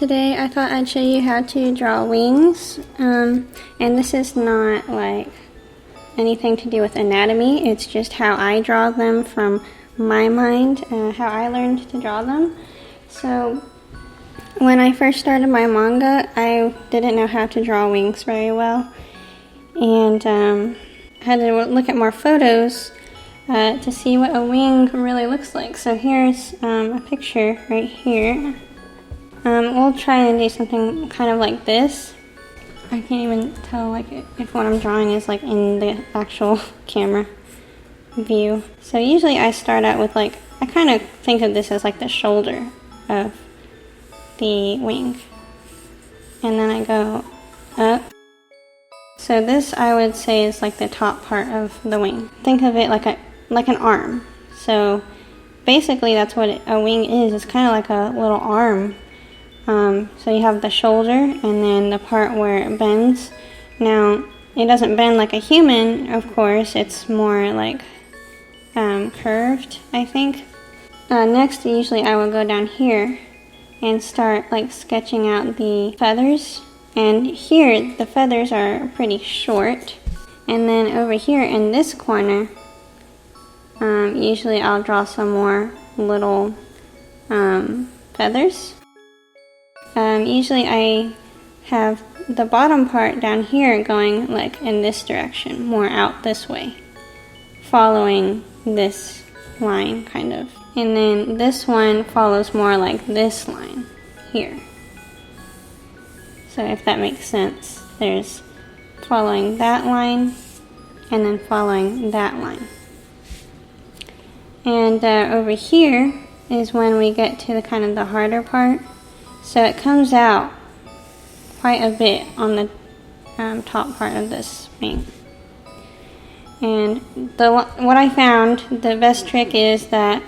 Today I thought I'd show you how to draw wings, and this is not like anything to do with anatomy, it's just how I draw them from my mind, how I learned to draw them. So when I first started my manga, I didn't know how to draw wings very well, and had to look at more photos to see what a wing really looks like. So here's a picture right here. We'll try and do something kind of like this. I can't even tell like if what I'm drawing is like in the actual camera view. So usually I start out with like, I kind of think of this as like the shoulder of the wing. And then I go up. So this I would say is like the top part of the wing. Think of it like an arm. So basically that's what a wing is. It's kind of like a little arm. So you have the shoulder and then the part where it bends. Now, it doesn't bend like a human, of course. It's more like curved, I think. Next, usually I will go down here and start like sketching out the feathers. And here, the feathers are pretty short. And then over here in this corner, usually I'll draw some more little feathers. Usually I have the bottom part down here going like in this direction, more out this way, following this line kind of. And then this one follows more like this line here. So if that makes sense, there's following that line and then following that line. And over here is when we get to the kind of the harder part. So it comes out quite a bit on the top part of this wing. And what I found, the best trick is that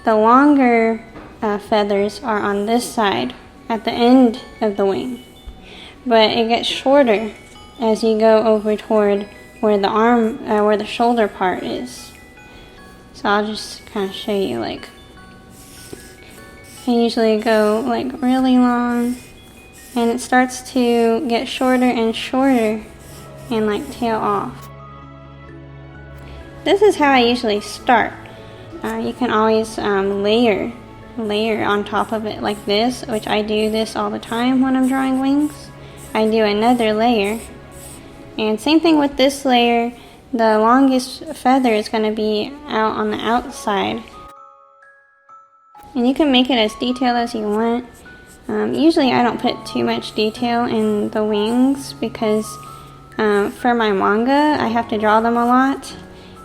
the longer feathers are on this side at the end of the wing. But it gets shorter as you go over toward where the arm, where the shoulder part is. So I'll just kind of show you like, I usually go like really long and it starts to get shorter and shorter and like tail off. This is how I usually start. You can always layer on top of it like this, which I do this all the time when I'm drawing wings. I do another layer, and same thing with this layer. The longest feather is going to be out on the outside. And you can make it as detailed as you want. Usually I don't put too much detail in the wings because for my manga I have to draw them a lot.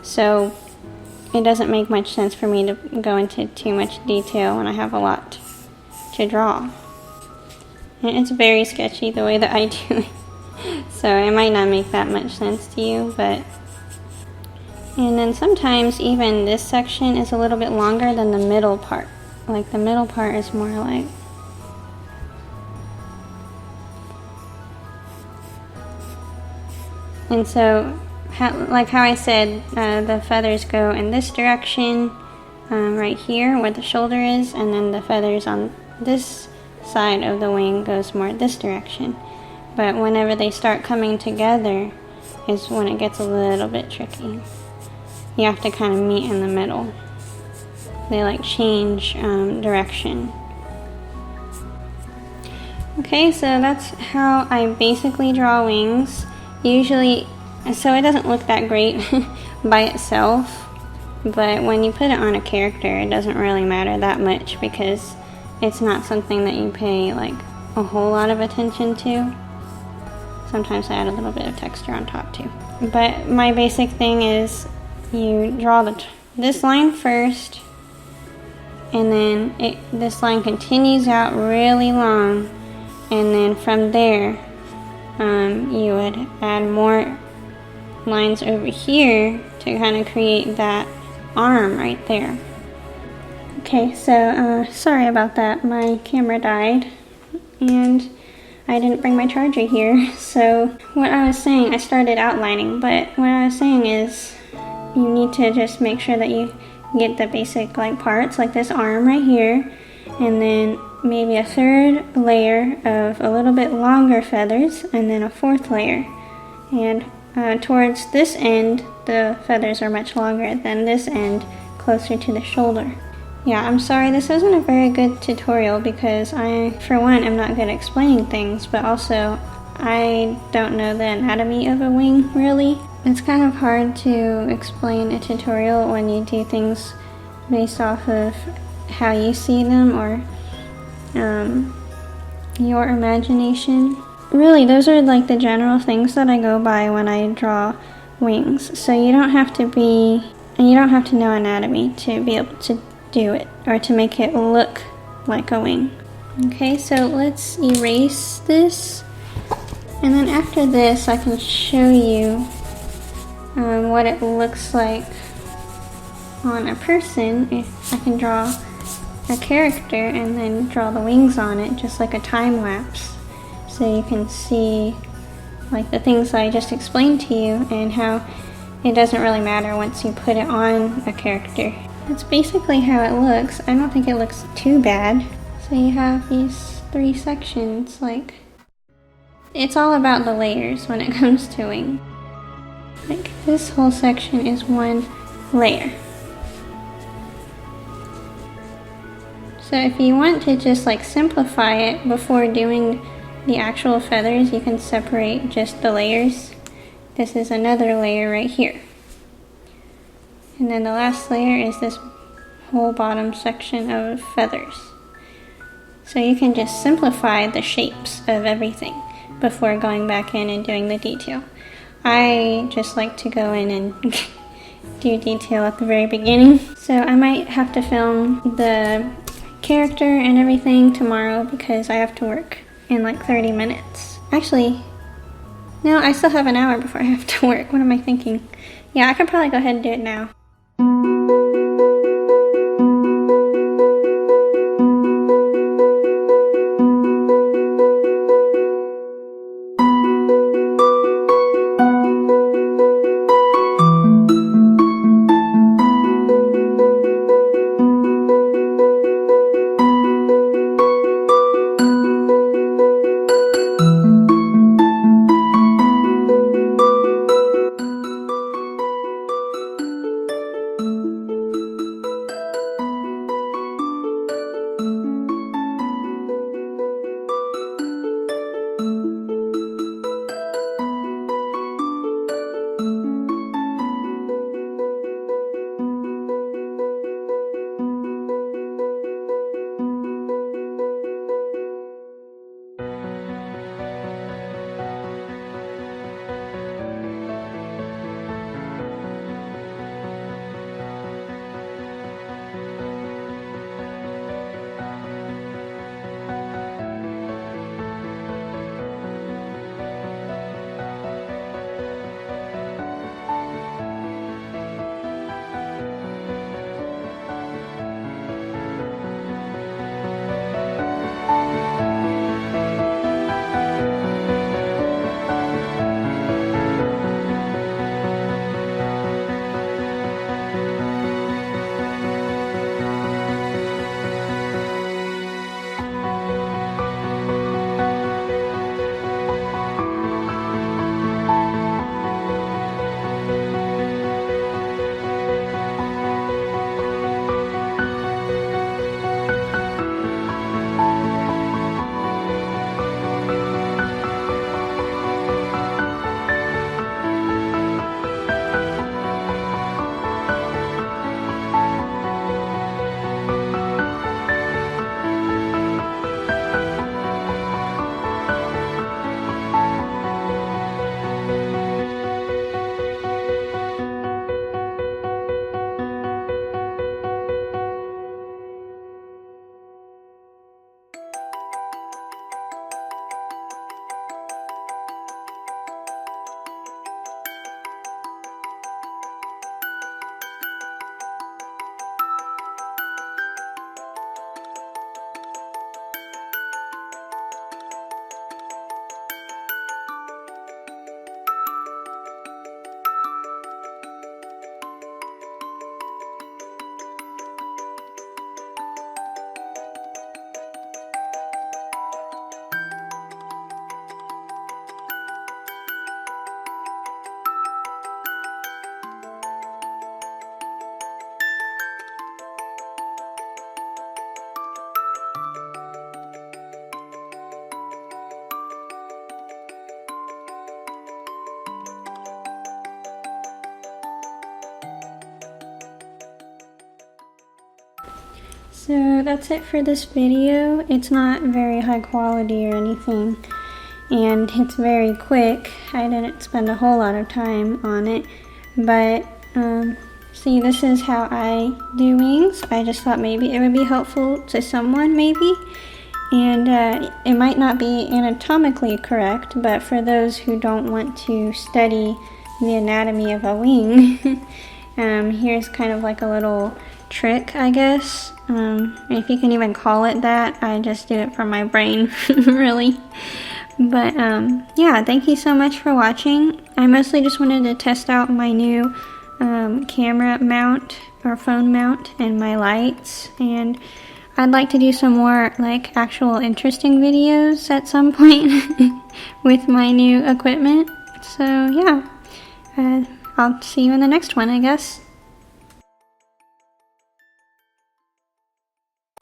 So it doesn't make much sense for me to go into too much detail when I have a lot to draw. And it's very sketchy the way that I do it. So it might not make that much sense to you, but... And then sometimes even this section is a little bit longer than the middle part. Like the middle part is more like, and so like how I said, the feathers go in this direction right here where the shoulder is, and then the feathers on this side of the wing goes more this direction. But whenever they start coming together is when it gets a little bit tricky. You have to kind of meet in the middle. They like change direction. Okay, so that's how I basically draw wings. Usually, so it doesn't look that great by itself, but when you put it on a character, it doesn't really matter that much because it's not something that you pay like a whole lot of attention to. Sometimes I add a little bit of texture on top too. But my basic thing is you draw this line first, and then this line continues out really long, and then from there you would add more lines over here to kind of create that arm right there. Okay, so sorry about that, my camera died and I didn't bring my charger here. So what I was saying, I started outlining, but what I was saying is you need to just make sure that you get the basic like parts, like this arm right here, and then maybe a third layer of a little bit longer feathers, and then a fourth layer. And towards this end, the feathers are much longer than this end, closer to the shoulder. Yeah, I'm sorry, this isn't a very good tutorial because I, for one, am not good at explaining things, but also I don't know the anatomy of a wing, really. It's kind of hard to explain a tutorial when you do things based off of how you see them or your imagination. Really, those are like the general things that I go by when I draw wings. So you don't have to know anatomy to be able to do it or to make it look like a wing. Okay, so let's erase this. And then after this, I can show you what it looks like on a person. If I can draw a character and then draw the wings on it, just like a time lapse. So you can see like the things I just explained to you and how it doesn't really matter once you put it on a character. That's basically how it looks. I don't think it looks too bad. So you have these 3 sections, like, it's all about the layers when it comes to wing. Like, this whole section is one layer. So if you want to just like simplify it before doing the actual feathers, you can separate just the layers. This is another layer right here. And then the last layer is this whole bottom section of feathers. So you can just simplify the shapes of everything before going back in and doing the detail. I just like to go in and do detail at the very beginning. So I might have to film the character and everything tomorrow because I have to work in like 30 minutes. Actually, no, I still have an hour before I have to work. What am I thinking? Yeah, I could probably go ahead and do it now. So that's it for this video. It's not very high quality or anything, and it's very quick. I didn't spend a whole lot of time on it, but see, this is how I do wings. I just thought maybe it would be helpful to someone, maybe. And it might not be anatomically correct, but for those who don't want to study the anatomy of a wing, here's kind of like a little trick, I guess. If you can even call it that. I just do it from my brain, really. But yeah, thank you so much for watching. I mostly just wanted to test out my new camera mount or phone mount and my lights, and I'd like to do some more like actual interesting videos at some point with my new equipment. So yeah, I'll see you in the next one, I guess.